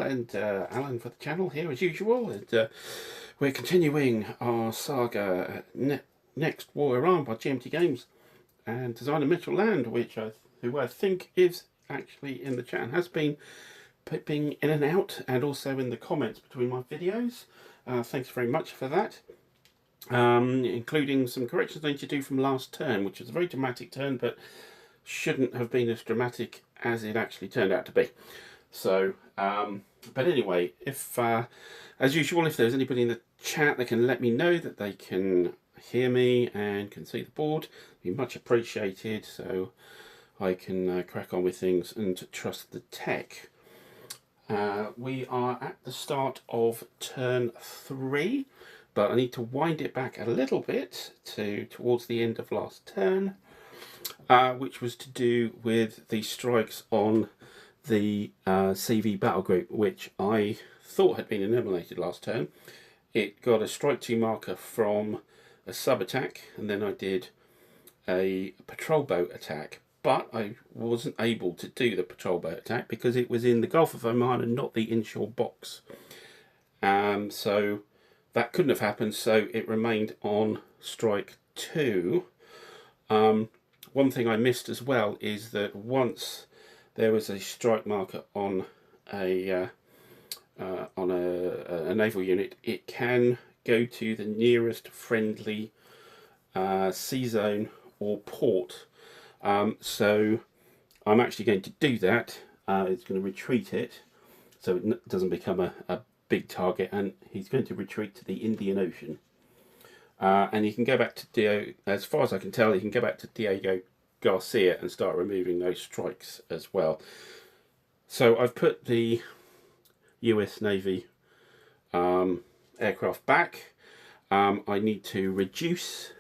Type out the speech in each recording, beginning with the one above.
and Alan for the channel here as usual, and we're continuing our saga Next War Iran by GMT Games and Designer Mitchell Land, who I think is actually in the chat and has been peeping in and out, and also in the comments between my videos. Thanks very much for that, including some corrections I need to do from last turn, which was a very dramatic turn, but shouldn't have been as dramatic as it actually turned out to be. So, but anyway, if as usual, if there's anybody in the chat that can let me know that they can hear me and can see the board, it'd be much appreciated, so I can crack on with things and trust the tech. We are at the start of turn 3, but I need to wind it back a little bit towards the end of last turn, which was to do with the strikes on the CV battle group, which I thought had been eliminated last turn. It got a strike 2 marker from a sub attack, and then I did a patrol boat attack, but I wasn't able to do the patrol boat attack because it was in the Gulf of Oman and not the inshore box. So that couldn't have happened, so it remained on strike 2. One thing I missed as well is that once there was a strike marker on a naval unit, it can go to the nearest friendly sea zone or port. So I'm actually going to do that. It's going to retreat it so it doesn't become a big target, and he's going to retreat to the Indian Ocean. And he can go back to as far as I can tell, he can go back to Diego Garcia and start removing those strikes as well. So I've put the US Navy aircraft back. I need to reduce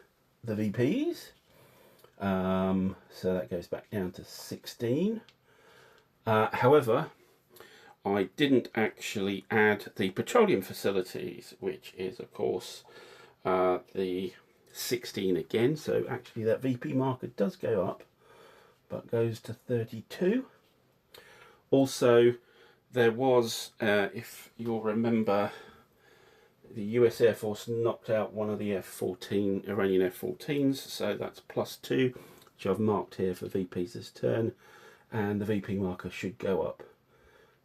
the VPs, so that goes back down to 16. However, I didn't actually add the petroleum facilities, which is of course the 16 again, so actually that VP marker does go up but goes to 32. Also, there was, if you'll remember, the US Air Force knocked out one of the F-14 Iranian F-14s, so that's +2, which I've marked here for VPs this turn, and the VP marker should go up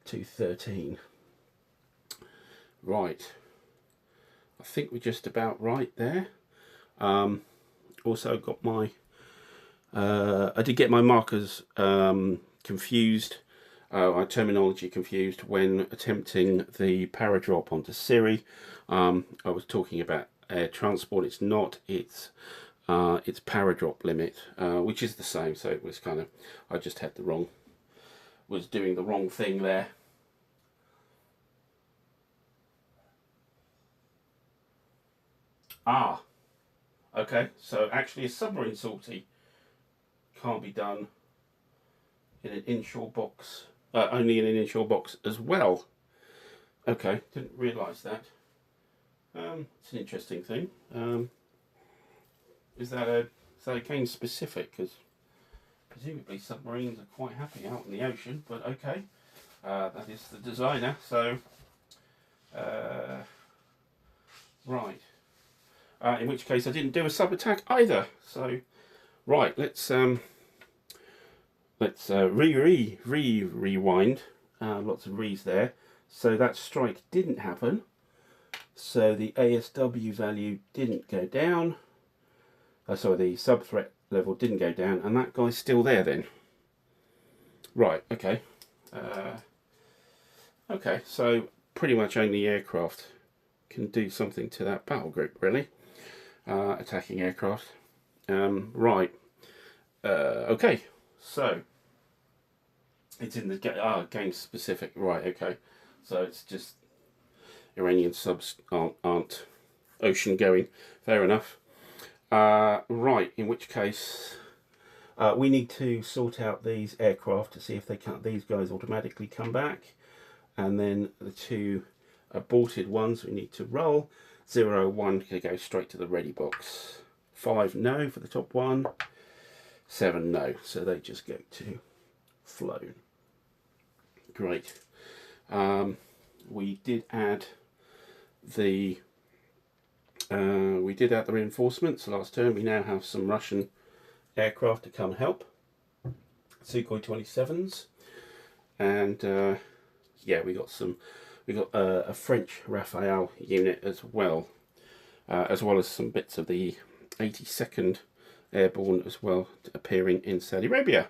to 13. Right, I think we're just about right there. Also got my I did get my markers confused, our terminology confused when attempting the paradrop onto Siri. I was talking about air transport. It's not, it's paradrop limit, which is the same, so it was kind of, I just had was doing the wrong thing there. Okay, so actually a submarine sortie can't be done in an inshore box, only in an inshore box as well. Okay, didn't realise that. It's an interesting thing. Is that a game specific? Because presumably submarines are quite happy out in the ocean, but okay, that is the designer, so right. In which case I didn't do a sub attack either. So right, let's rewind. Lots of re's there. So that strike didn't happen. So the ASW value didn't go down. Sorry, the sub threat level didn't go down, and that guy's still there then. Right. Okay. Okay. So pretty much only aircraft can do something to that battle group, really. Attacking aircraft. Right. Okay. So it's in the game specific. Right. Okay. So it's just Iranian subs aren't ocean going. Fair enough. Right. In which case, we need to sort out these aircraft to see if these guys automatically come back, and then the 2 aborted ones we need to roll. 0, 1 can go straight to the ready box. 5 no for the top one. 7 no, so they just go to flown. Great. we did add the reinforcements last turn. We now have some Russian aircraft to come help, Sukhoi 27s, and yeah, we got a French Rafale unit as well as some bits of the 82nd Airborne as well appearing in Saudi Arabia.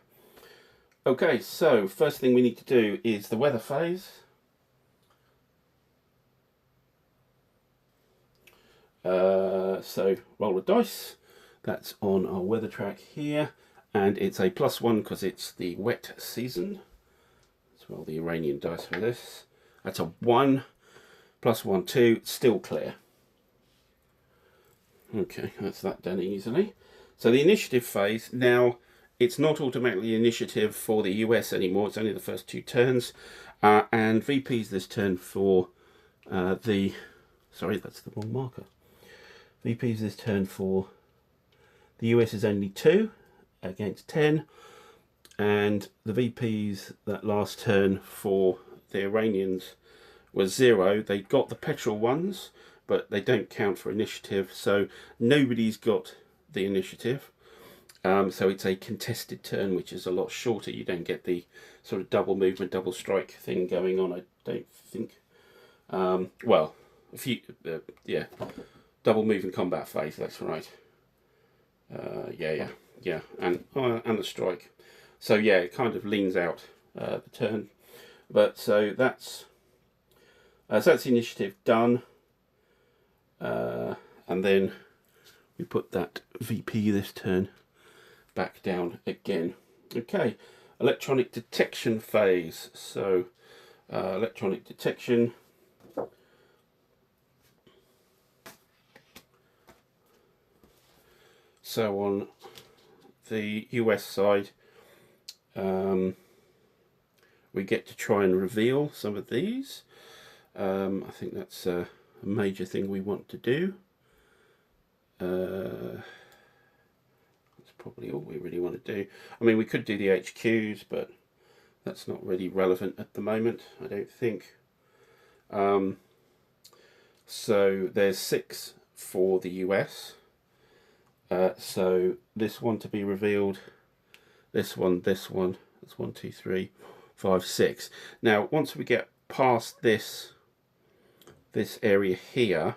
Okay, so first thing we need to do is the weather phase. So roll a dice. That's on our weather track here, and it's a +1 because it's the wet season. Let's roll the Iranian dice for this. That's a 1, +1, 2, still clear. Okay, that's that done easily. So the initiative phase, now it's not automatically initiative for the US anymore, it's only the first 2 turns, and VP's this turn for sorry, that's the wrong marker. VP's this turn for the US is only 2 against 10, and the VP's that last turn for the Iranians was 0. They got the petrol ones, but they don't count for initiative, so nobody's got the initiative. So it's a contested turn, which is a lot shorter. You don't get the sort of double movement, double strike thing going on, I don't think. Well, a few, yeah, double moving combat phase, that's right. Yeah, and the strike. So yeah, it kind of leans out the turn. But so that's the initiative done. And then we put that VP this turn back down again. Okay, electronic detection phase. So electronic detection. So on the US side, we get to try and reveal some of these. I think that's a major thing we want to do. That's probably all we really want to do. I mean, we could do the HQs, but that's not really relevant at the moment, I don't think. So there's 6 for the US. So this one to be revealed, this one, that's 1, 2, 3, 5, 6. Now, once we get past this area here,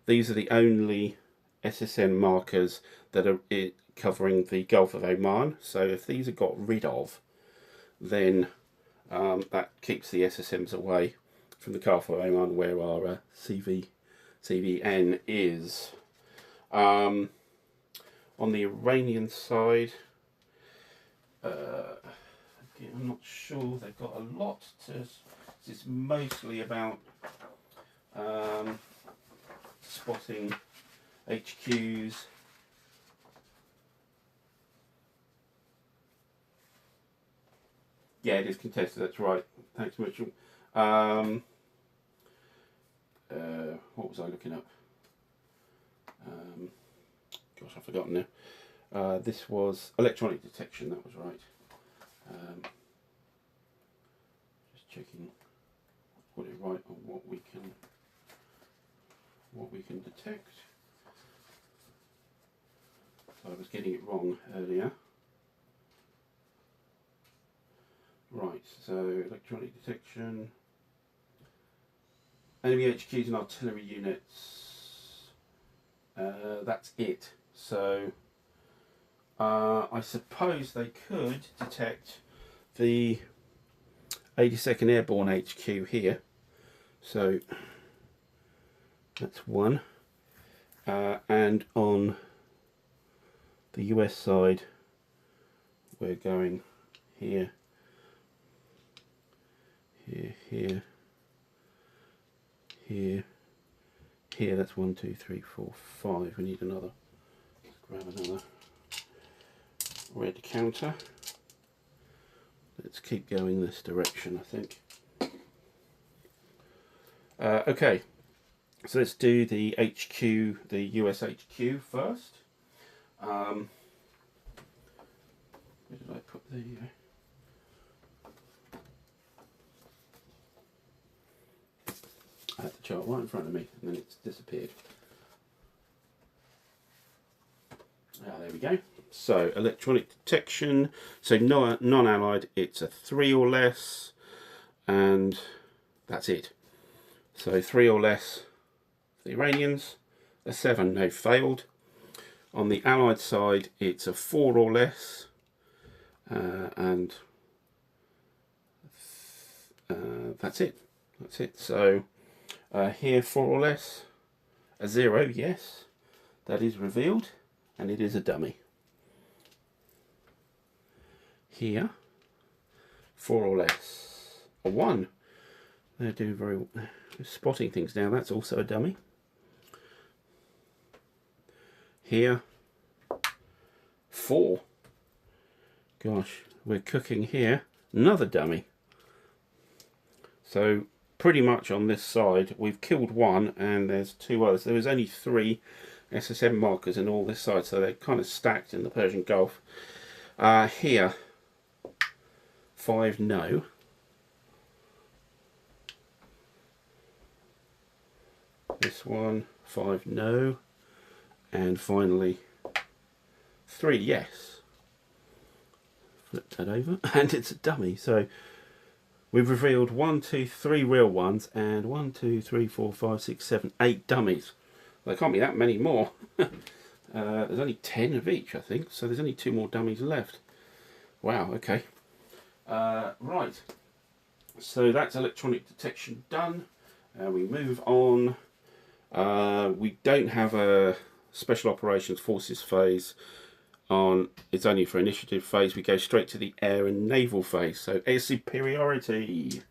these are the only SSN markers that are covering the Gulf of Oman. So if these are got rid of, then that keeps the SSMs away from the Gulf of Oman, where our CVN is. On the Iranian side, again, I'm not sure they've got a lot to. It's mostly about spotting HQs. Yeah, it is contested, that's right. Thanks, Mitchell. What was I looking up? Gosh, I've forgotten now. This was electronic detection, that was right. Just checking, put it right on what we can detect. So I was getting it wrong earlier. Right, so electronic detection, enemy HQs and artillery units, that's it. So I suppose they could detect the 82nd Airborne HQ here, so that's 1, and on the US side we're going here, here, that's 1, 2, 3, 4, 5. We need another. Let's grab another red counter. Let's keep going this direction, I think. Okay, so let's do the HQ, the US HQ first. Where did I put the I had the chart right in front of me and then it's disappeared. There we go. So electronic detection, so non-allied, it's a 3 or less, and that's it. So 3 or less for the Iranians, a 7, they've failed. On the allied side, it's a 4 or less, and that's it. That's it. So here, 4 or less, a 0, yes, that is revealed, and it is a dummy. Here, 4 or less, a 1. They're doing very well. Spotting things now. That's also a dummy. Here, 4. Gosh, we're cooking here. Another dummy. So pretty much on this side, we've killed 1, and there's 2 others. There was only 3 SSM markers in all this side, so they're kind of stacked in the Persian Gulf. Here, 5 no. This one, 5 no. And finally, 3 yes. Flip that over, and it's a dummy. So we've revealed 1, 2, 3 real ones, and 1, 2, 3, 4, 5, 6, 7, 8 dummies. There can't be that many more. There's only 10 of each, I think, so there's only 2 more dummies left. Wow, okay. Right, so that's electronic detection done. We move on. We don't have a Special Operations Forces phase on. It's only for initiative phase. We go straight to the air and naval phase. So air superiority.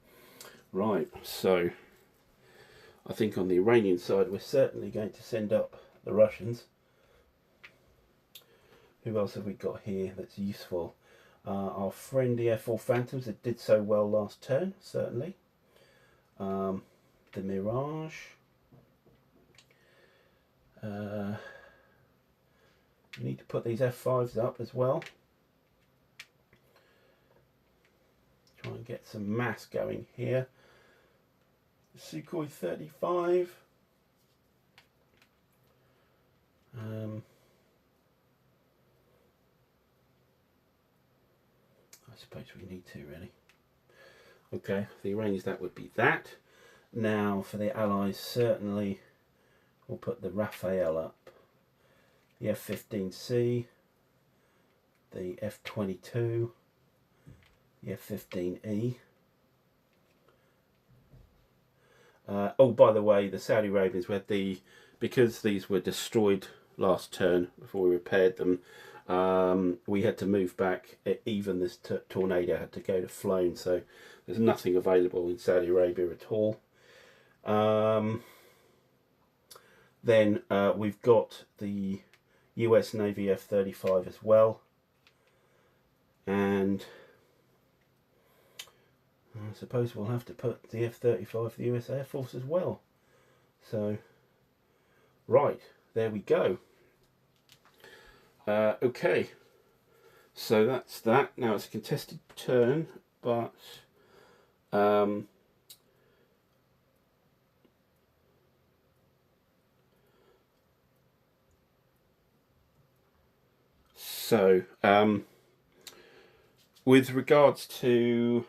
Right, so I think on the Iranian side we're certainly going to send up the Russians. Who else have we got here that's useful? Our friendly Air Force Phantoms that did so well last turn, certainly. The Mirage. We need to put these F5s up as well. Try and get some mass going here. Sukhoi 35. I suppose we need to, really. Okay, for the Iranians that would be that. Now for the Allies, certainly we'll put the Raphael up. The F-15C, the F-22, the F-15E. Oh, by the way, the Saudi Arabians, we had because these were destroyed last turn before we repaired them, we had to move back. Even this tornado had to go to flown, so there's nothing available in Saudi Arabia at all. Then we've got the US Navy F-35 as well, and I suppose we'll have to put the F-35 for the US Air Force as well. So, right, there we go. Okay, so that's that. Now it's a contested turn, but so with regards to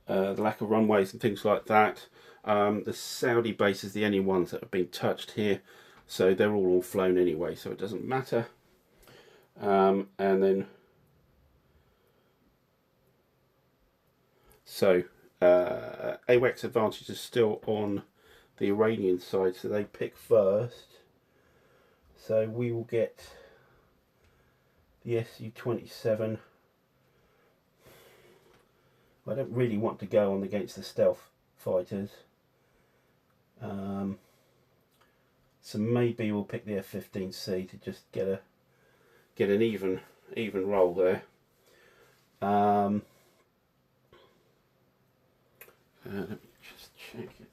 the lack of runways and things like that, the Saudi base is the only ones that have been touched here, so they're all flown anyway, so it doesn't matter. And then so AWACS advantage is still on the Iranian side, so they pick first. So we will get the Su-27. I don't really want to go on against the stealth fighters, so maybe we'll pick the F-15C to just get an even roll there. Let me just check it.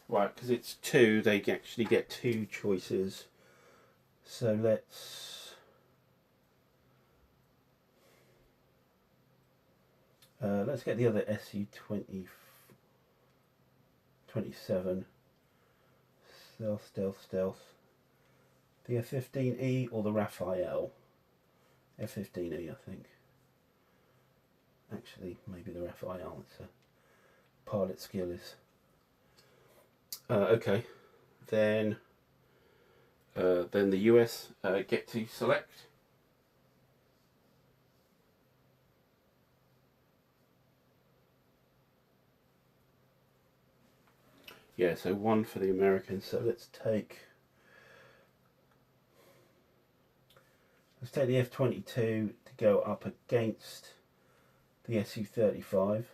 Right, because it's 2, they actually get 2 choices. So let's get the other SU-27. Stealth. The F-15E or the Raphael? F-15E, I think. Actually, maybe the Raphael. It's a pilot skill is. Okay, then the US get to select. Yeah, so 1 for the Americans. So let's take the F-22 to go up against the Su-35.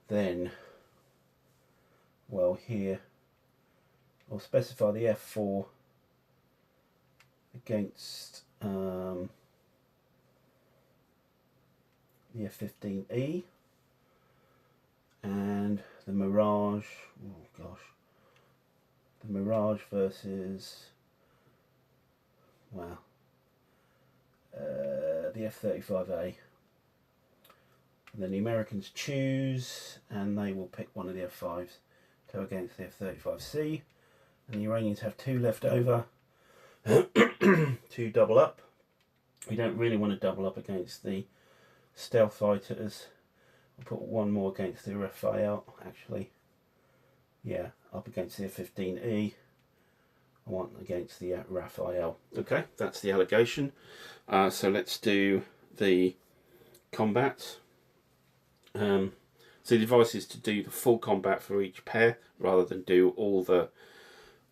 Then, well, here I'll specify the F-4 against the F-15E, and the Mirage, oh gosh, the Mirage versus, well, the F-35A. And then the Americans choose, and they will pick one of the F-5s to go against the F-35C, and the Iranians have 2 left over to double up. We don't really want to double up against the stealth fighters. I'll put 1 more against the Raphael, actually. Yeah, up against the F-15E. I want against the Raphael. Okay, that's the allegation. So let's do the combat. So the advice is to do the full combat for each pair rather than do all the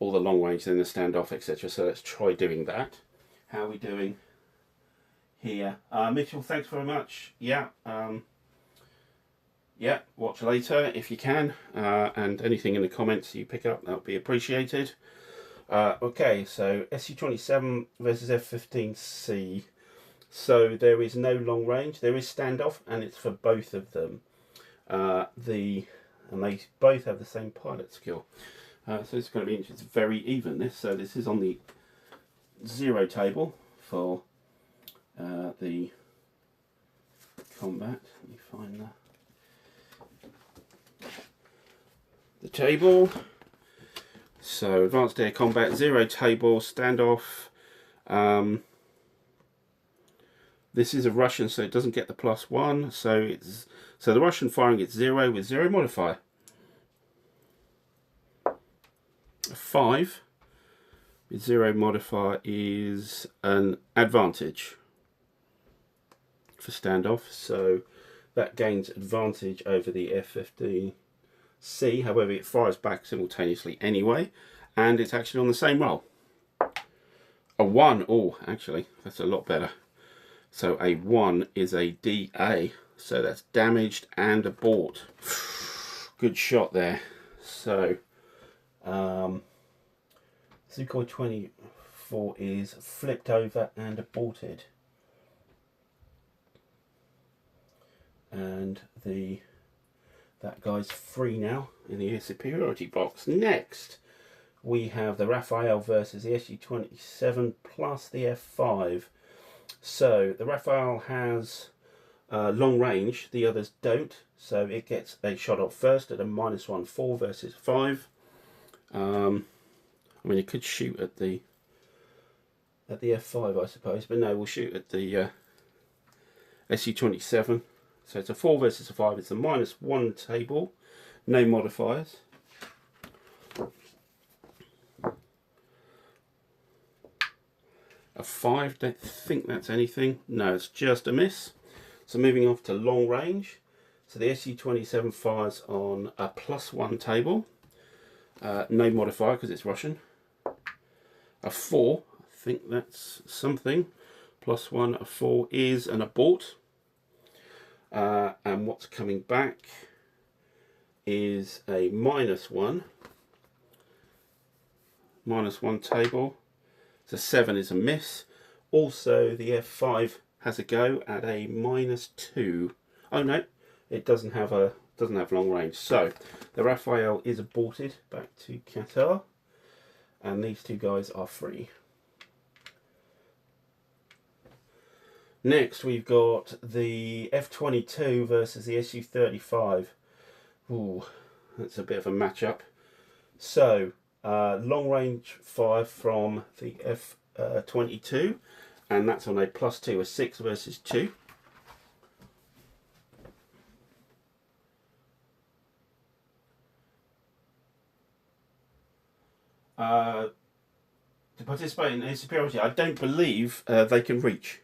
long range, then the standoff, etc. So let's try doing that. How are we doing here? Mitchell, thanks very much. Yeah, yeah, watch later if you can, and anything in the comments you pick up, that would be appreciated. Okay, so Su-27 versus F-15C. So there is no long range, there is standoff, and it's for both of them. And they both have the same pilot skill. So it's going to be interesting. It's very even, this. So this is on the 0 table for the combat. Let me find the table. So advanced air combat, 0 table, standoff. This is a Russian, so it doesn't get the +1. So the Russian firing gets 0 with 0 modifier. A 5 with 0 modifier is an advantage for standoff. So that gains advantage over the F-15C. However, it fires back simultaneously anyway, and it's actually on the same roll. A 1, oh, actually, that's a lot better. So a 1 is a DA, so that's damaged and abort. Good shot there. So Sukhoi 24 is flipped over and aborted. And that guy's free now in the air superiority box. Next, we have the Raphael versus the Su-27 plus the F-5. So the Raphael has long range, the others don't, so it gets a shot off first at a -1/4 versus 5. I mean, it could shoot at the F-5, I suppose, but no, we'll shoot at the Su-27. So it's a 4 versus a 5. It's a -1 table, no modifiers. A 5, don't think that's anything. No, it's just a miss. So moving off to long range. So the Su-27 fires on a +1 table. No modifier because it's Russian. A 4, I think that's something. +1, a 4 is an abort. And what's coming back is a -1. -1 table. So 7 is a miss. Also, the F-5 has a go at a -2. Oh no, it doesn't have a doesn't have long range. So the Raphael is aborted back to Qatar, and these two guys are free. Next we've got the F-22 versus the Su-35. Ooh, that's a bit of a matchup. So long range fire from the F-22, and that's on a +2, a 6 versus 2. To participate in air superiority, I don't believe they can reach.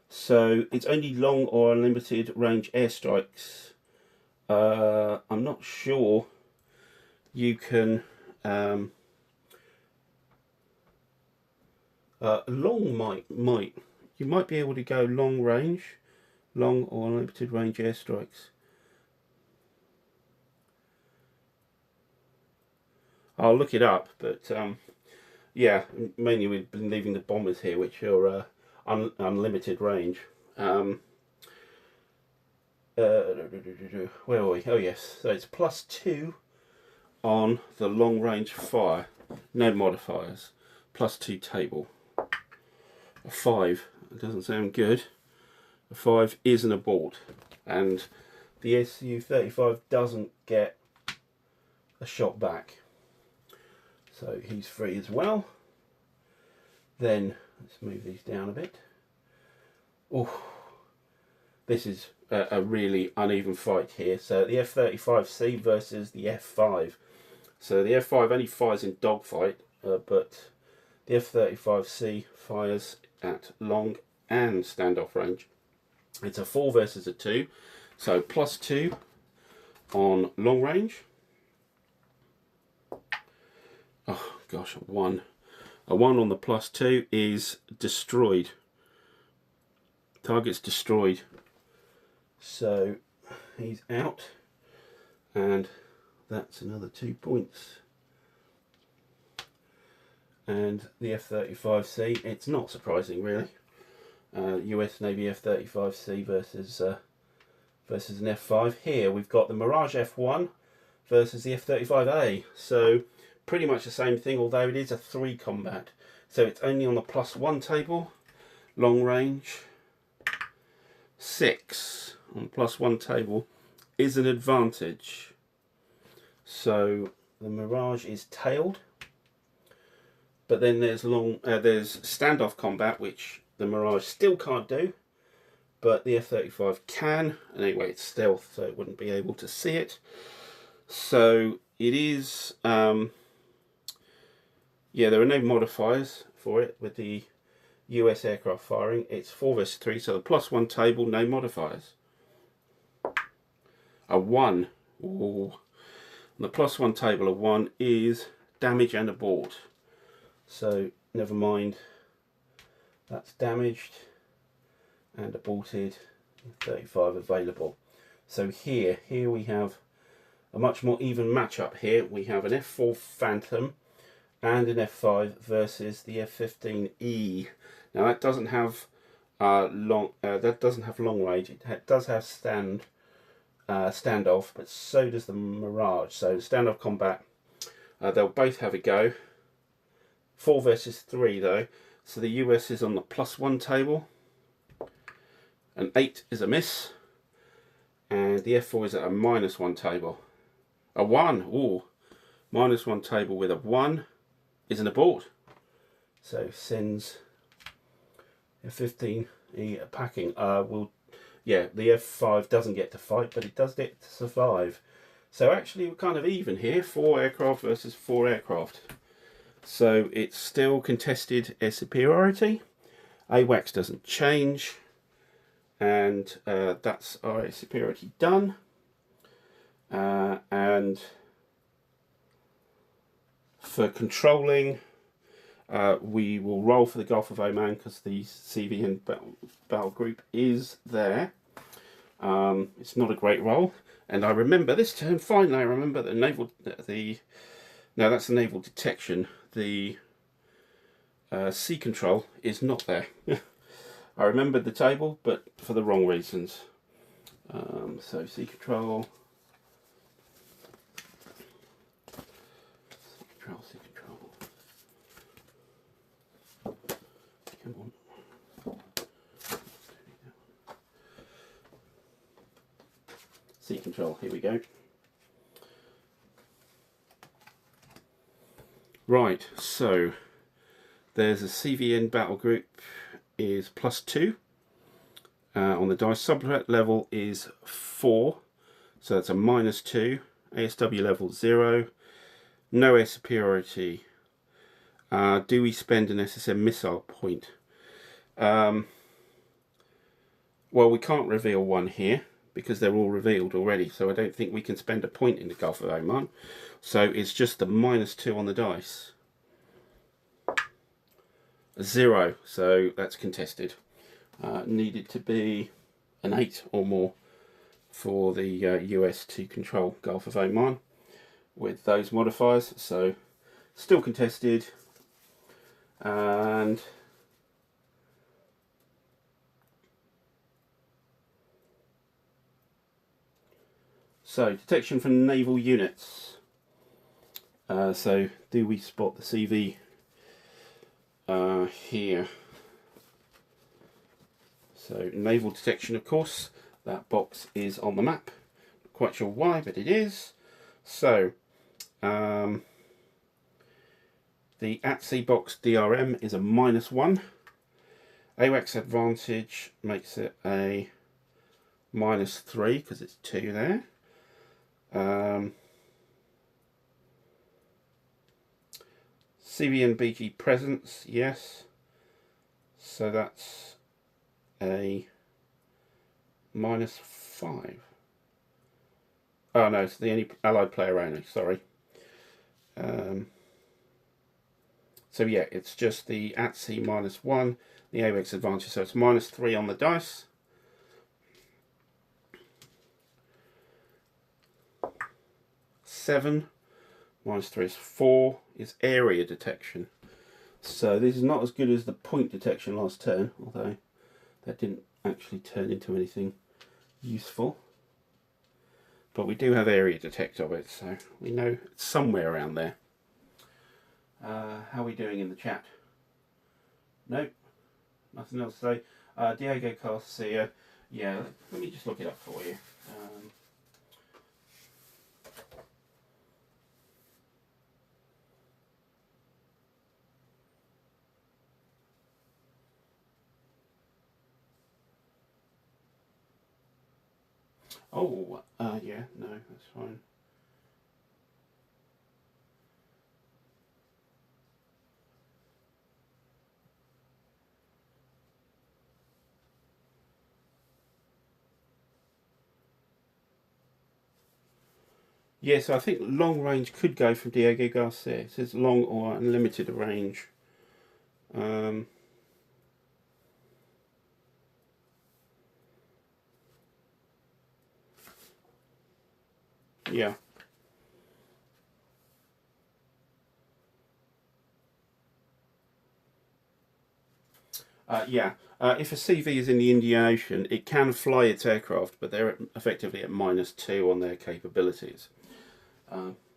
So it's only long or unlimited range airstrikes. I'm not sure you can. Long might you might be able to go long range, long or unlimited range airstrikes. I'll look it up, but yeah, mainly we've been leaving the bombers here, which are unlimited range. Where are we? Oh yes, so it's +2 on the long range fire, no modifiers, +2 table. A 5, it doesn't sound good. A 5 is an abort, and the Su-35 doesn't get a shot back. So he's free as well. Then let's move these down a bit. Oh, this is a really uneven fight here. So the F-35C versus the F-5. So the F-5 only fires in dogfight, but the F-35C fires at long and standoff range. It's a 4 versus a 2, so +2 on long range. Oh gosh, a 1. A 1 on the +2 is destroyed. Target's destroyed. So he's out, and that's another 2 points. And the F-35C, it's not surprising really. US Navy F-35C versus an F-5. Here we've got the Mirage F-1 versus the F-35A. So pretty much the same thing, although it is a 3 combat. So it's only on the +1 table. Long range 6 on the +1 table is an advantage. So the Mirage is tailed, but then there's there's standoff combat, which the Mirage still can't do, but the F-35 can. And anyway, it's stealth, so it wouldn't be able to see it. So it is, yeah, there are no modifiers for it with the US aircraft firing. It's 4 versus 3, so the +1 table, no modifiers. A 1. Ooh. On the +1 table, a 1 is damage and abort. So never mind, that's damaged and aborted. 35 available. So here we have a much more even matchup. Here we have an F-4 Phantom and an F-5 versus the F-15E. Now that doesn't have long range. It does have standoff, but so does the Mirage. So standoff combat, they'll both have a go. 4 versus 3 though, so the US is on the +1 table. An 8 is a miss, and the F-4 is at a -1 table. A 1, ooh, -1 table with a 1 is an abort. So sends F-15E packing. Yeah, the F-5 doesn't get to fight, but it does get to survive. So actually we're kind of even here, 4 aircraft versus 4 aircraft. So it's still contested air superiority. AWACS doesn't change, and that's our air superiority done. And for controlling, we will roll for the Gulf of Oman because the CVN battle group is there. It's not a great roll, and I remember this turn. Finally, I remember the naval no, that's the naval detection. The sea control is not there. I remembered the table, but for the wrong reasons. So sea control, sea control. Come on. Sea control, here we go. Right, so there's a CVN battle group is +2. On the dice, subthreat level is 4, so that's a -2. ASW level 0. No air superiority. Do we spend an SSM missile point? Well, we can't reveal one here because they're all revealed already, so I don't think we can spend a point in the Gulf of Oman. So it's just the -2 on the dice. 0, so that's contested. Needed to be an 8 or more for the US to control Gulf of Oman with those modifiers, so still contested. And so detection from naval units. So do we spot the CV here? So naval detection, of course, that box is on the map. Not quite sure why, but it is. So the at-sea box DRM is a -1. AWACS advantage makes it a -3 because it's 2 there. CVN BG presence, yes. So that's a -5. Oh no, it's the only allied player only, sorry. So yeah, it's just the at-sea -1, the AWACS advantage, so it's -3 on the dice. -7, -3 is 4, is area detection. So this is not as good as the point detection last turn, although that didn't actually turn into anything useful. But we do have area detect of it, so we know it's somewhere around there. How are we doing in the chat? Nope, nothing else to say. Diego Garcia, yeah, let me just look it up for you. Yeah, no, that's fine. Yeah, so I think long range could go from Diego Garcia. It says long or unlimited range. Yeah. If a CV is in the Indian Ocean, it can fly its aircraft, but they're effectively at -2 on their capabilities.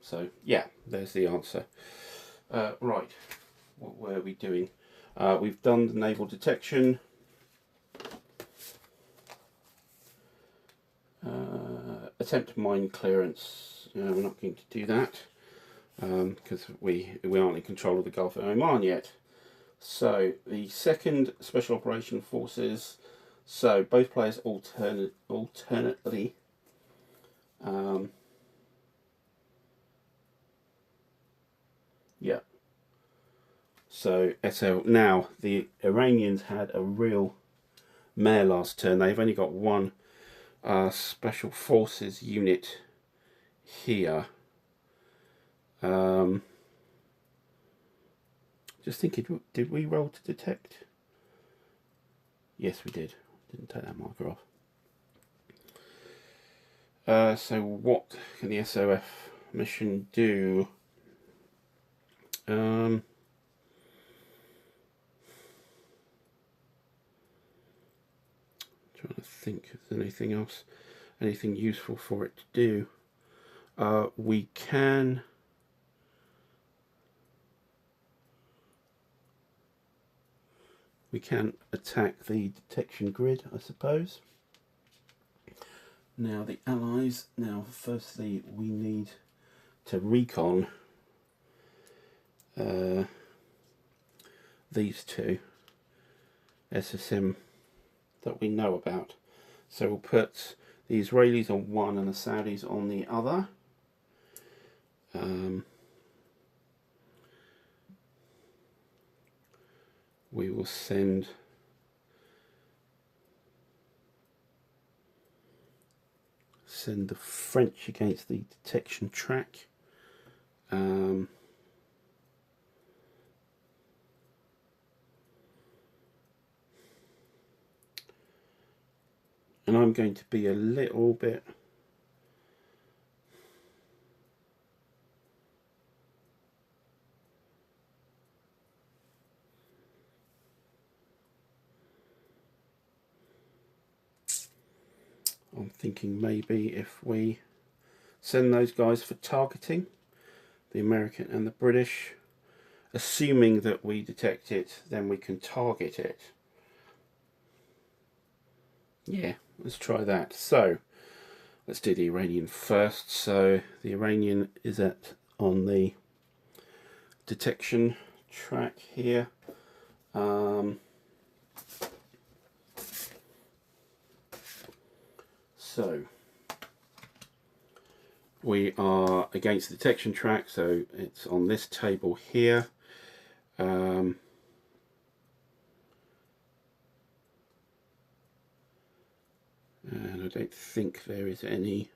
So yeah, there's the answer. Right, what were we doing? We've done the naval detection. Attempt mine clearance. We're not going to do that because we aren't in control of the Gulf of Oman yet. So the second Special Operation Forces. So both players alternately. Yeah. So SL now the Iranians had a real mare last turn. They've only got one Special Forces unit here. Just thinking, did we roll to detect? Yes, we did. Didn't take that marker off. So what can the SOF mission do? Trying to think if there's anything else, anything useful for it to do. We can we can attack the detection grid, I suppose. Now the Allies, firstly we need to recon these two SSM that we know about. So we'll put the Israelis on one and the Saudis on the other. We will send the French against the detection track. And I'm going to be a little bit I'm thinking maybe if we send those guys for targeting, the American and the British, assuming that we detect it, then we can target it. Yeah, let's try that. So let's do the Iranian first. So the Iranian is on the detection track here. So we are against the detection track, so it's on this table here. And I don't think there is any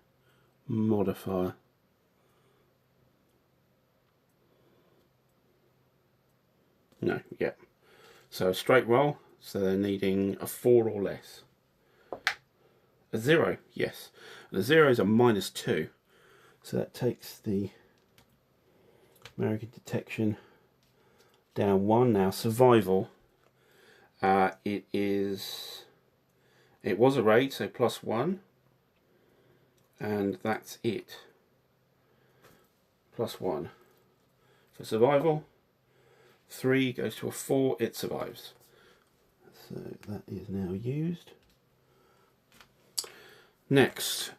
modifier. No, yeah. So a straight roll, so they're needing a 4 or less. A 0, yes. And a 0 is a -2. So that takes the American detection down 1. Now survival, it was a raid, so +1, and that's it. +1 for survival. 3 goes to a 4, it survives. So that is now used. Next,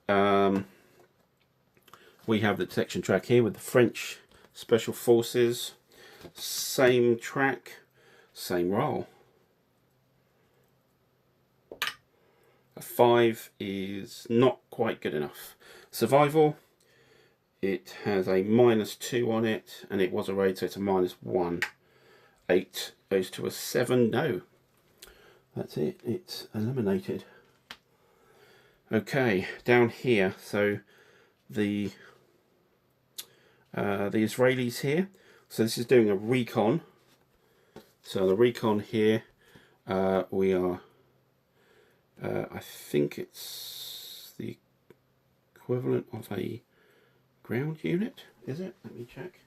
we have the detection track here with the French Special Forces. Same track, same roll. A 5 is not quite good enough. Survival, it has a -2 on it, and it was a raid, so it's a -1. 8 goes to a 7. No, that's it. It's eliminated. Okay, down here. So the Israelis here. So this is doing a recon. So the recon here, we are. I think it's the equivalent of a ground unit. Is it? Let me check.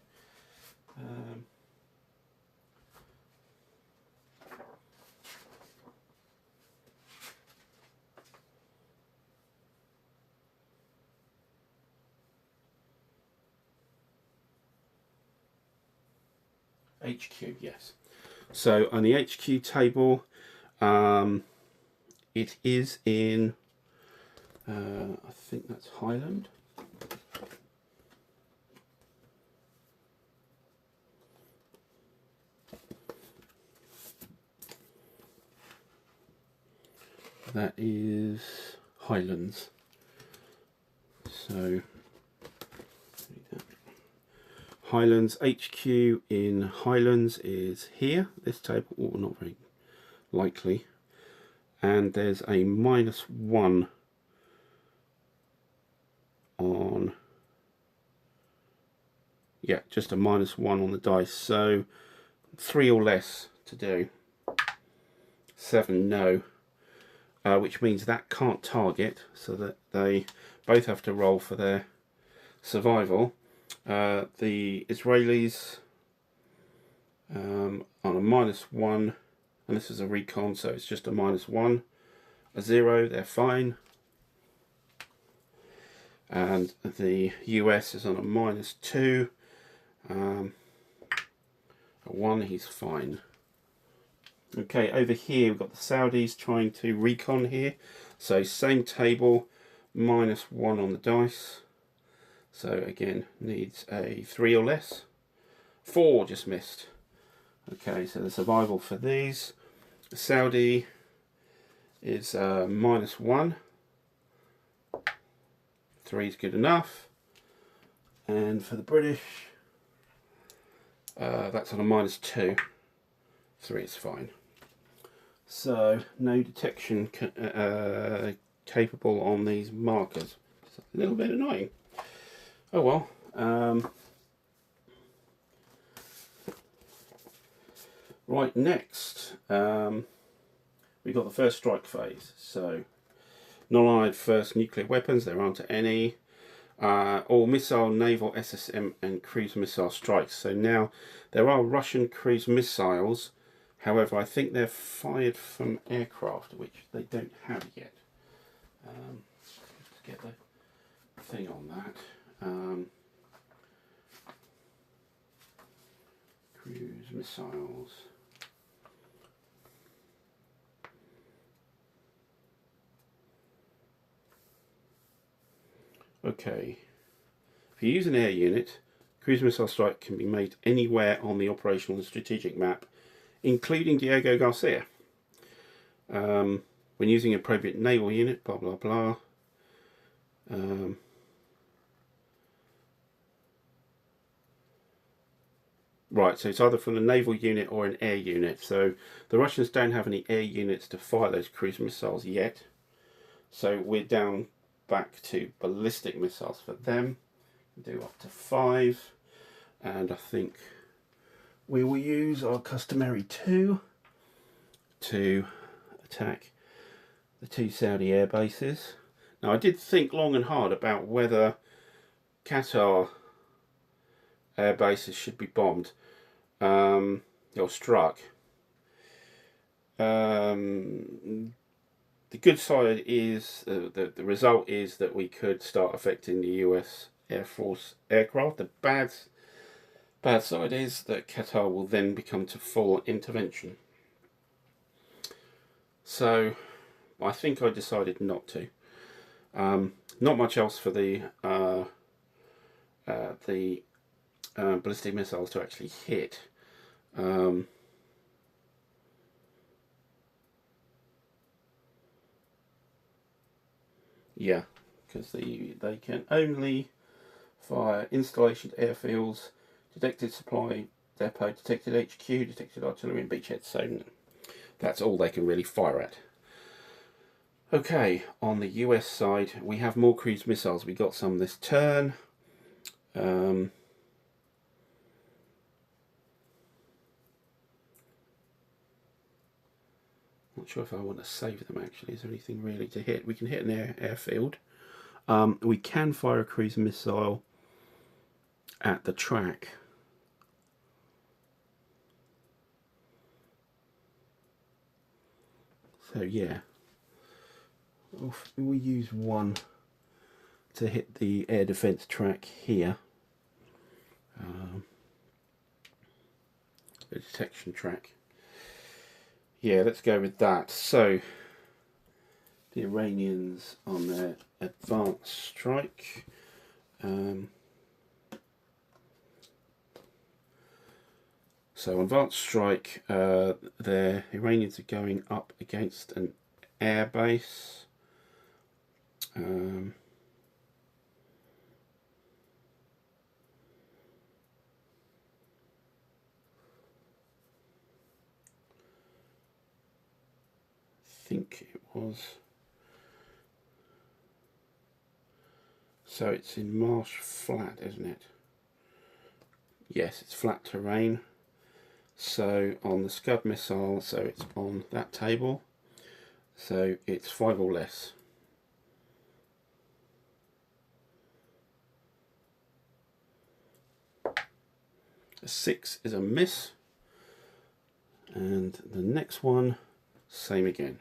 HQ, yes. So on the HQ table, it is in, I think that's Highland. That is Highlands. So Highlands, HQ in Highlands is here, this table, oh, not very likely, and there's a -1 on, yeah, just a -1 on the dice, so 3 or less to do. 7, no, which means that can't target, so that they both have to roll for their survival. The Israelis on a -1, and this is a recon, so it's just a -1. A 0, they're fine. And the US is on a -2. A 1, he's fine. Okay, over here we've got the Saudis trying to recon here. So same table, -1 on the dice. So again, needs a 3 or less. 4 just missed. Okay, so the survival for these. The Saudi is -1. 3 is good enough. And for the British, that's on a -2. 3 is fine. So no detection capable on these markers. It's a little bit annoying. Oh well. Right, next we've got the first strike phase. So non-allied first nuclear weapons. There aren't any. All missile, naval, SSM and cruise missile strikes. So now there are Russian cruise missiles. However, I think they're fired from aircraft, which they don't have yet. Let's get the thing on that. Cruise missiles. Okay. If you use an air unit, cruise missile strike can be made anywhere on the operational and strategic map, including Diego Garcia. When using an appropriate naval unit, blah blah blah. Right, so it's either from a naval unit or an air unit. So the Russians don't have any air units to fire those cruise missiles yet. So we're down back to ballistic missiles for them. Do up to 5. And I think we will use our customary 2 to attack the 2 Saudi air bases. Now I did think long and hard about whether Qatar air bases should be bombed or struck. The good side is the result is that we could start affecting the US Air Force aircraft. The bad side is that Qatar will then become to full intervention. So I think I decided not to. Not much else for the ballistic missiles to actually hit. Yeah, because they can only fire installation airfields, detected supply depot, detected HQ, detected artillery and beachheads. So that's all they can really fire at. Okay, on the US side, we have more cruise missiles. We got some this turn. Not sure if I want to save them actually. Is there anything really to hit? We can hit an airfield. We can fire a cruise missile at the track. So yeah, we use 1 to hit the air defense track here. The detection track. Yeah, let's go with that. So the Iranians on their advanced strike. So on advanced strike, the Iranians are going up against an air base. I think it was. So it's in marsh flat, isn't it? Yes, it's flat terrain. So on the Scud missile, so it's on that table. So it's 5 or less. A 6 is a miss. And the next one, same again.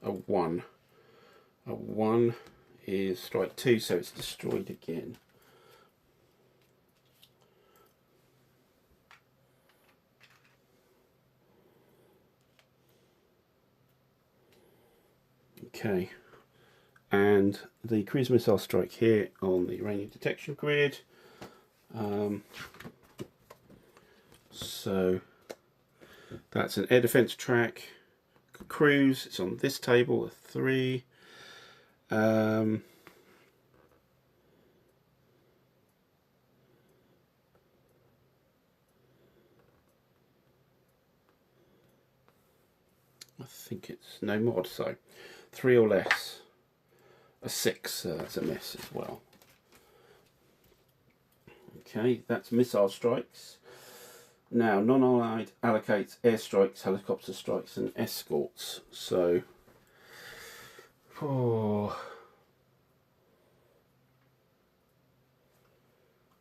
A 1. A 1 is strike 2, so it's destroyed again. Okay, and the cruise missile strike here on the Iranian detection grid. So that's an air defense track cruise. It's on this table, a 3. I think it's no mod, so 3 or less. A 6, that's a miss as well. Okay, that's missile strikes. Now, non-allied allocates airstrikes, helicopter strikes and escorts. So,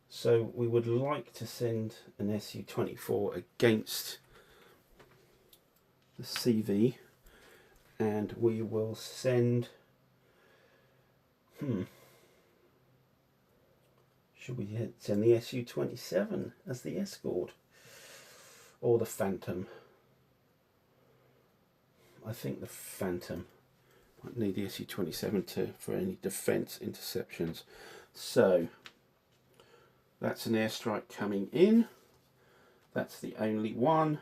so we would like to send an Su-24 against the CV, and we will send, should we send the Su-27 as the escort, or the Phantom? I think the Phantom. Might need the Su-27 for any defence interceptions. So that's an airstrike coming in. That's the only one.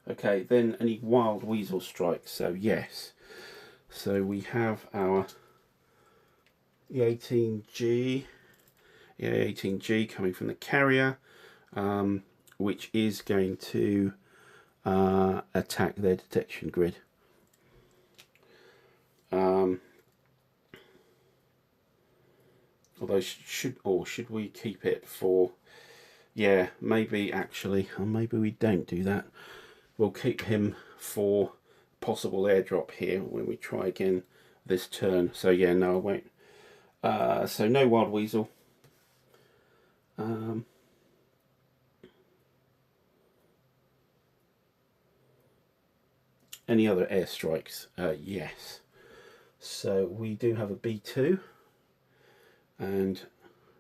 Okay, then any wild weasel strikes. So yes. So we have our E-18G, E-18G coming from the carrier, which is going to attack their detection grid. Although should we keep it for? Yeah, maybe actually, or maybe we don't do that. We'll keep him for possible airdrop here when we try again this turn. So yeah, no, I won't. So no wild weasel. Any other airstrikes? Yes. So we do have a B2, and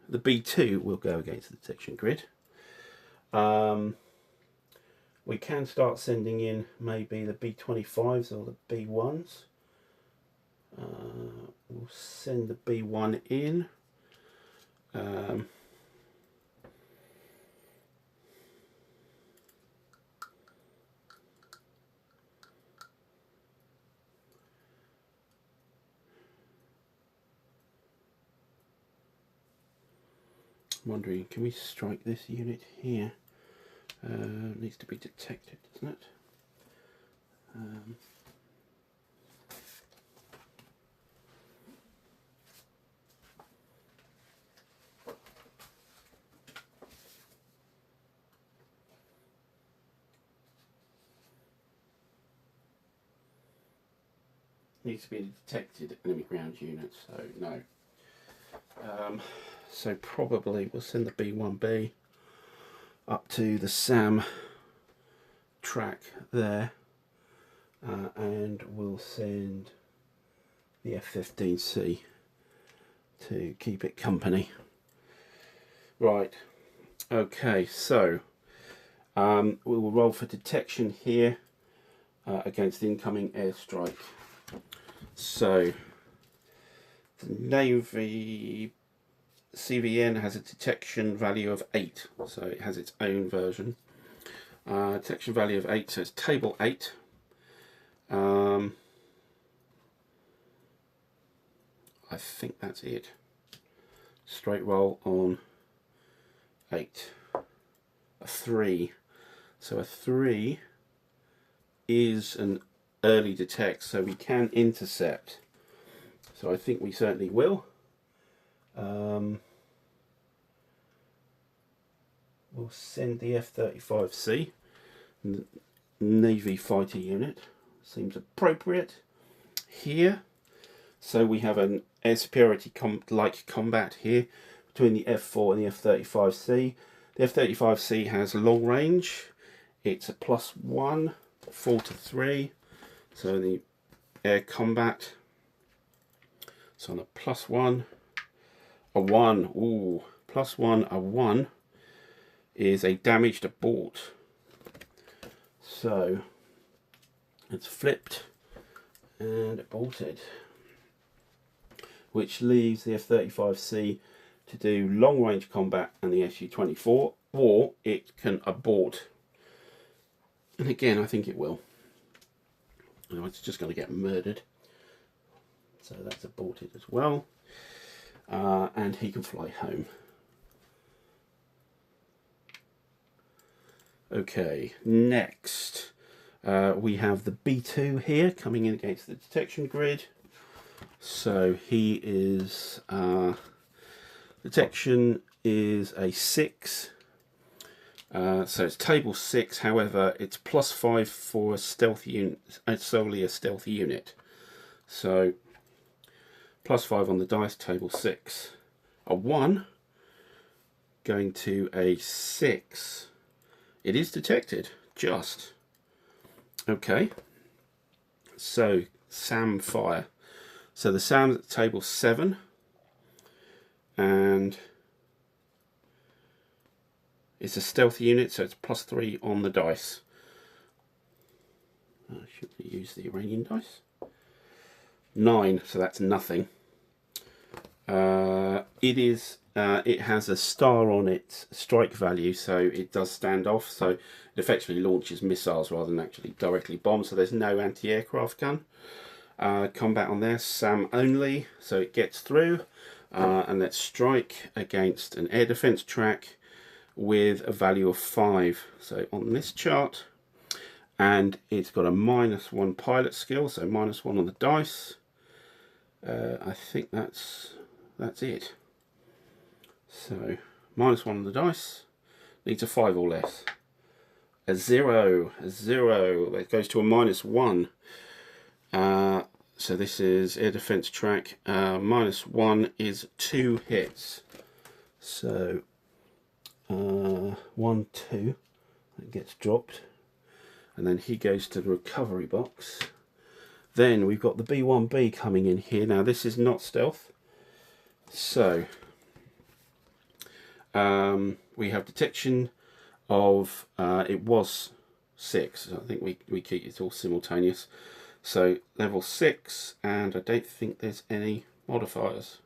the B2 will go against the detection grid. We can start sending in maybe the B25s or the B1s. We'll send the B1 in. I'm wondering, can we strike this unit here? Needs to be detected, doesn't it? Needs to be a detected enemy ground unit, so no. So probably we'll send the B1B up to the SAM track there, and we'll send the F-15C to keep it company. Right, okay, so we will roll for detection here against the incoming airstrike. So the Navy CVN has a detection value of 8, so it has its own version. Detection value of 8, so it's table 8. I think that's it. Straight roll on 8. A 3. So a 3 is an early detect, so we can intercept. So I think we certainly will. We'll send the F-35C, Navy fighter unit. Seems appropriate here. So we have an air superiority like combat here between the F4 and the F-35C. The F-35C has long range. It's a +1, 4 to 3. So the air combat. So on a +1, a 1. Ooh, +1, a 1 is a damaged abort. So It's flipped and bolted, which leaves the F-35C to do long-range combat and the Su-24, or it can abort. And again, I think it will. Oh, it's just going to get murdered. So that's aborted as well. And he can fly home. Okay, next we have the B2 here coming in against the detection grid. So he is, detection is a 6. So it's table 6, however it's +5 for a stealth unit, solely a stealth unit. So +5 on the dice, table 6. A 1 going to a 6. It is detected, just. Okay. So SAM fire. So the SAM's at table 7. And it's a stealth unit, so it's +3 on the dice. I should use the Iranian dice. 9, so that's nothing. It has a star on its strike value, so it does stand off. So it effectively launches missiles rather than actually directly bomb. So there's no anti-aircraft gun combat on there. SAM only, so it gets through. And let's strike against an air defense track with a value of 5. So on this chart, and it's got a -1 pilot skill, so -1 on the dice. I think that's it. So -1 on the dice, needs a 5 or less. A 0, that goes to a -1. So this is air defense track. -1 is 2 hits. So 1, 2, that gets dropped, and then he goes to the recovery box. Then we've got the B1B coming in here. Now this is not stealth, so we have detection of it was 6. I think we keep it all simultaneous. So level 6, and I don't think there's any modifiers.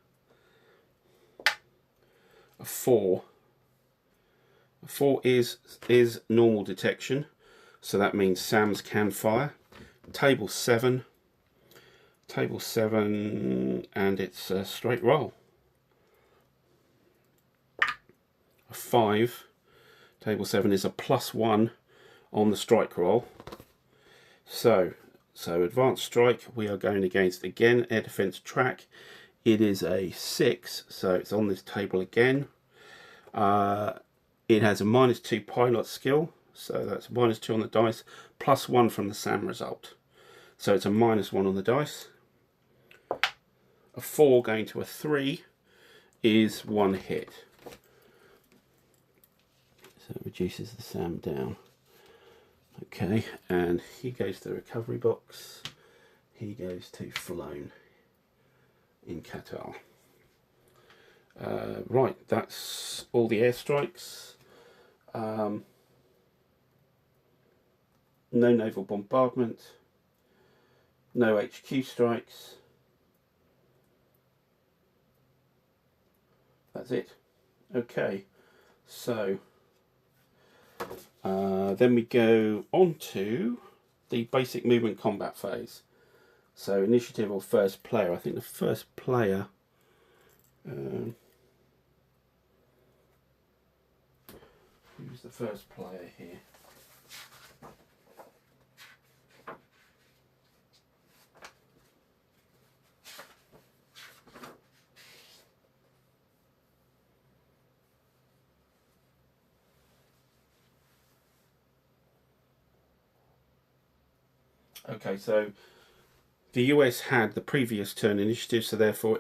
A 4. A 4 is normal detection, so that means SAMs can fire. Table 7. Table 7, and it's a straight roll. A 5. Table 7 is a +1 on the strike roll. So advanced strike, we are going against, again, air defense track. It is a 6, so it's on this table again. It has a -2 pilot skill, so that's -2 on the dice, +1 from the SAM result. So it's a -1 on the dice. A 4 going to a 3 is 1 hit. So it reduces the SAM down. Okay, and he goes to the recovery box. He goes to flown in Qatar. Right, that's all the airstrikes. No naval bombardment. No HQ strikes. That's it. Okay, so then we go on to the basic movement combat phase. So initiative or first player. I think the first player who's the first player here? Okay, so the US had the previous turn initiative, so therefore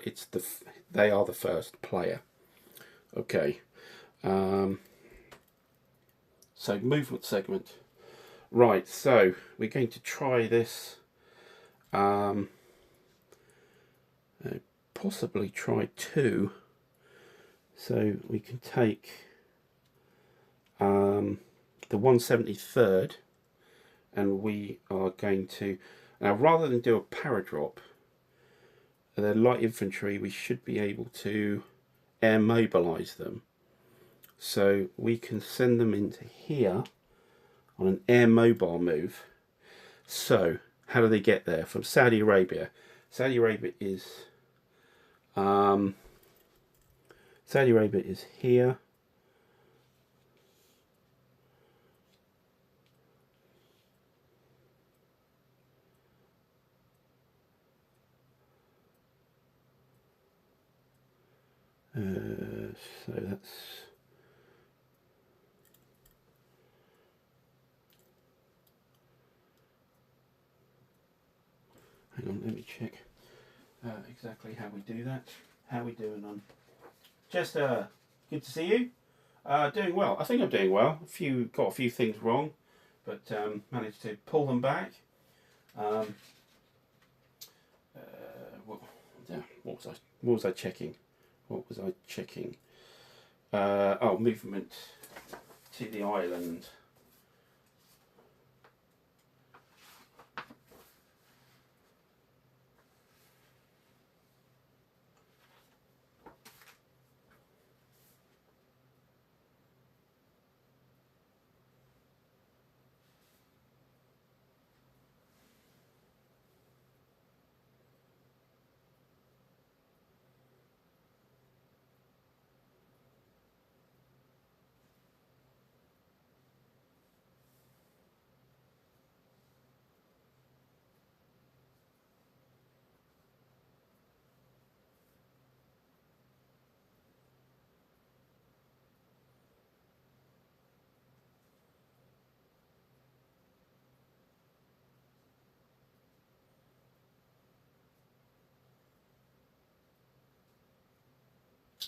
they are the first player. Okay, so movement segment. Right, so we're going to try this. Possibly try 2. So we can take the 173rd and we are going to, now rather than do a paradrop, the light infantry, we should be able to air mobilize them. So we can send them into here on an air mobile move. So how do they get there? From Saudi Arabia. Saudi Arabia is here. So that's, hang on, let me check exactly how we do that. How we doing on? Chester, good to see you. Doing well. I think I'm doing well. Got a few things wrong, but managed to pull them back. What was I checking? What was I checking? Oh, movement to the island.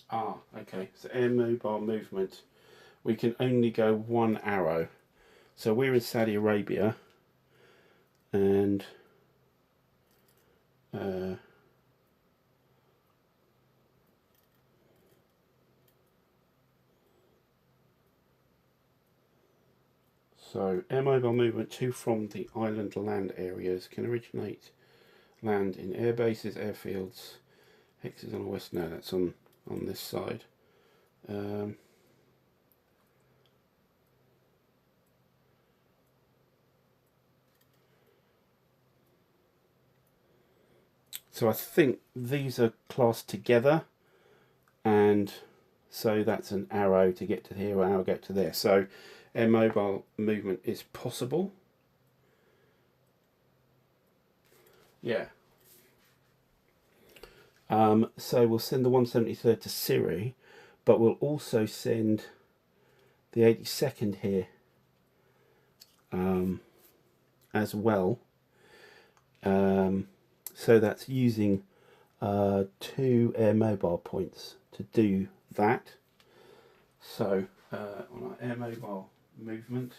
Ah, okay. So air mobile movement. We can only go one arrow. So we're in Saudi Arabia, and so air mobile movement to from the island land areas can originate land in air bases, airfields. Hex is on the west. No, that's on this side. So I think these are classed together, and so that's an arrow to get to here, an arrow to get to there. So air mobile movement is possible. Yeah. So we'll send the 173rd to Siri, but we'll also send the 82nd here as well. So that's using 2 air mobile points to do that. So on our air mobile movement,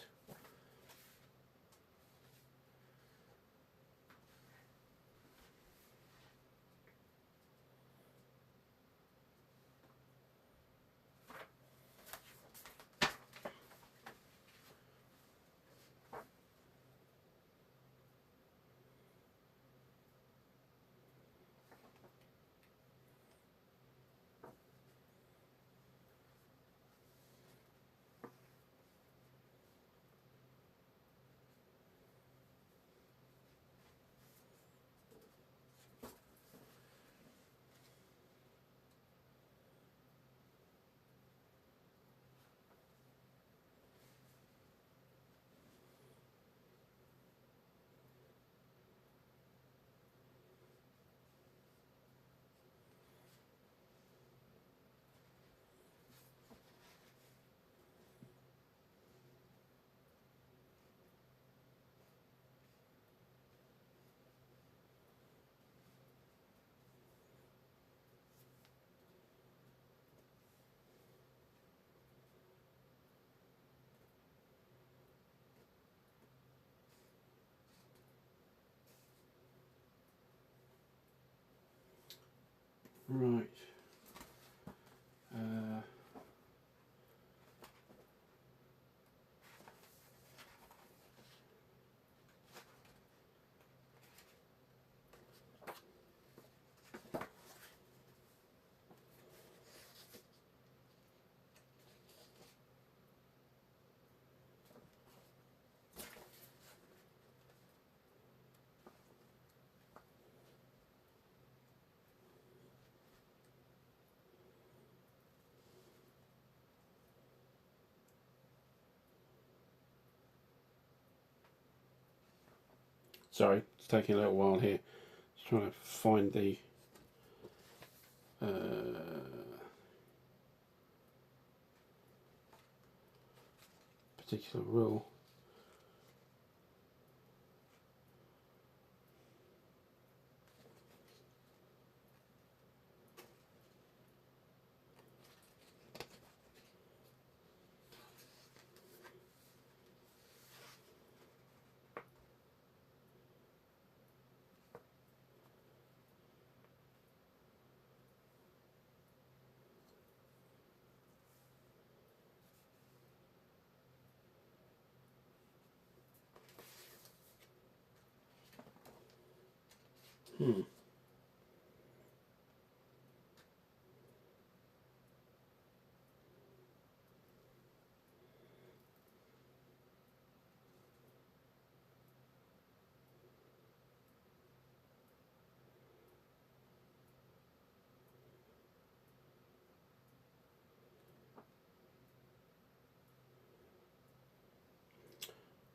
right. Sorry, it's taking a little while here. Just trying to find the particular rule.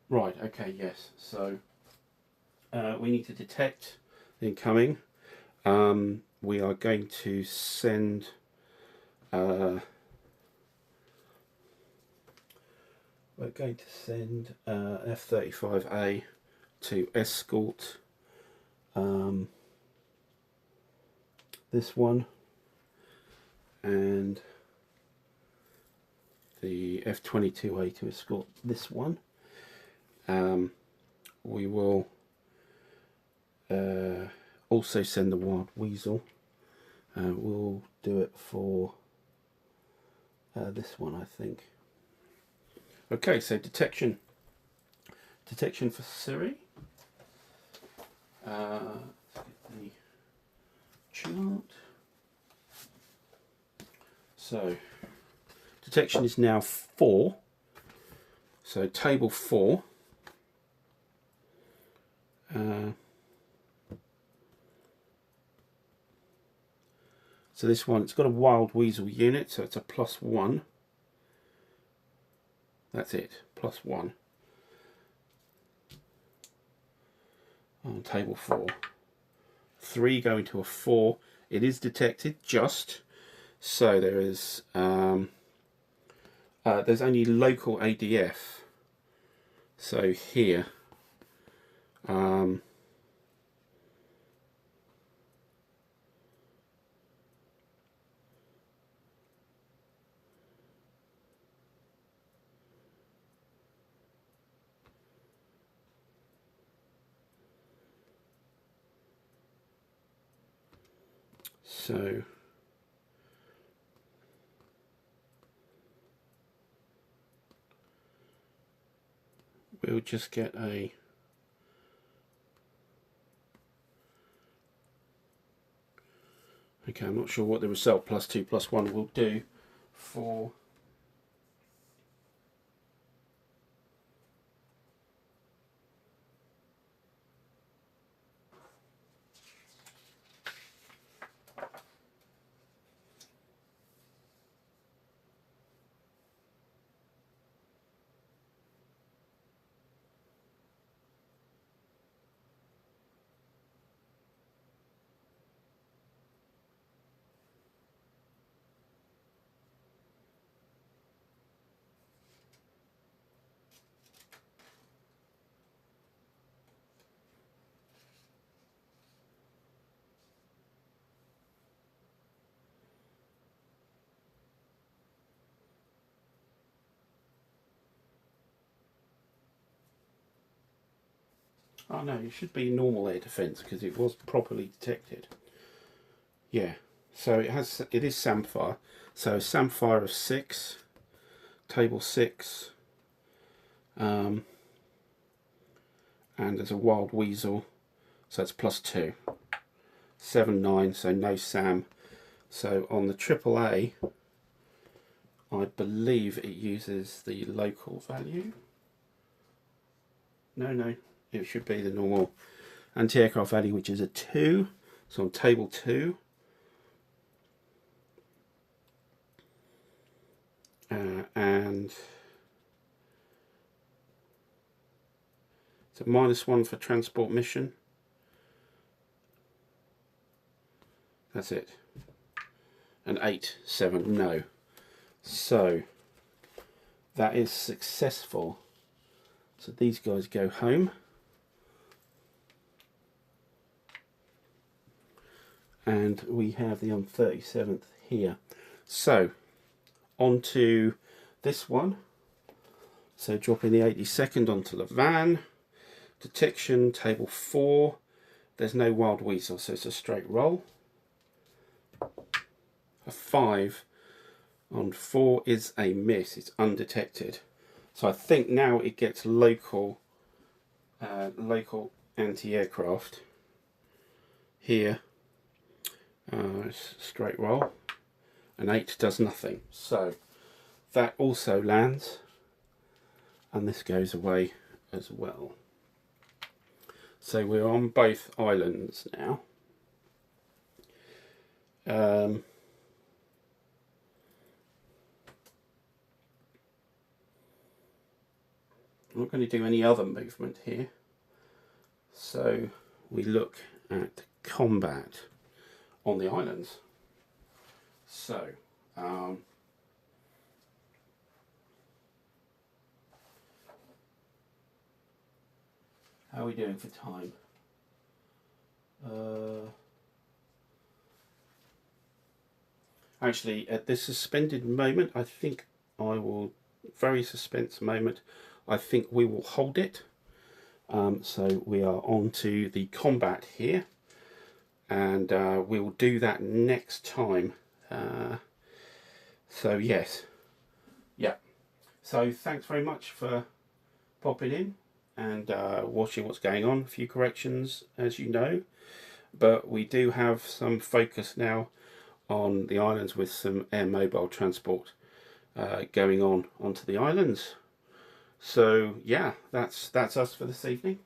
Right, okay, yes. So we need to detect the incoming. We are going to send F-35A to escort this one, and the F-22A to escort this one. We will also send the Wild Weasel. We'll do it for this one, I think. Okay, so detection for Siri. Let's get the chart. So detection is now 4. So table 4. So this one, it's got a Wild Weasel unit, so it's a +1. That's it, +1 on table 4. 3 going to a 4. It is detected just. So there is there's only local ADF. So here so we'll just get a okay, I'm not sure what the result +2 +1 will do for oh no, it should be normal air defense because it was properly detected. Yeah, so it is SAMFire. So SAMFire of 6, table 6, and there's a Wild Weasel, so it's +2. 7, 9, so no SAM. So on the AAA, I believe it uses the local value. No, it should be the normal anti-aircraft value, which is a 2. So on table 2, and So -1 for transport mission. That's it. And 8, 7, no. So that is successful. So these guys go home. And we have the 37th here. So on to this one. So dropping the 82nd onto the van. Detection, table 4. There's no wild weasel, so it's a straight roll. A 5 on 4 is a miss. It's undetected. So I think now it gets local anti-aircraft here. Straight roll. An 8 does nothing. So that also lands, and this goes away as well. So we're on both islands now. I'm not going to do any other movement here. So we look at combat on the islands. So how are we doing for time? Actually, at this suspended moment, I think I will, very suspense moment, I think we will hold it. So we are on to the combat here, and we will do that next time. So yes, yeah. So thanks very much for popping in and watching what's going on. A few corrections, as you know, but we do have some focus now on the islands with some air mobile transport going on onto the islands. So yeah, that's us for this evening,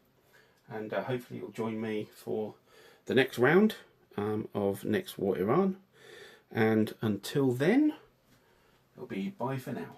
and hopefully you'll join me for the next round of Next War Iran, and until then, it'll be bye for now.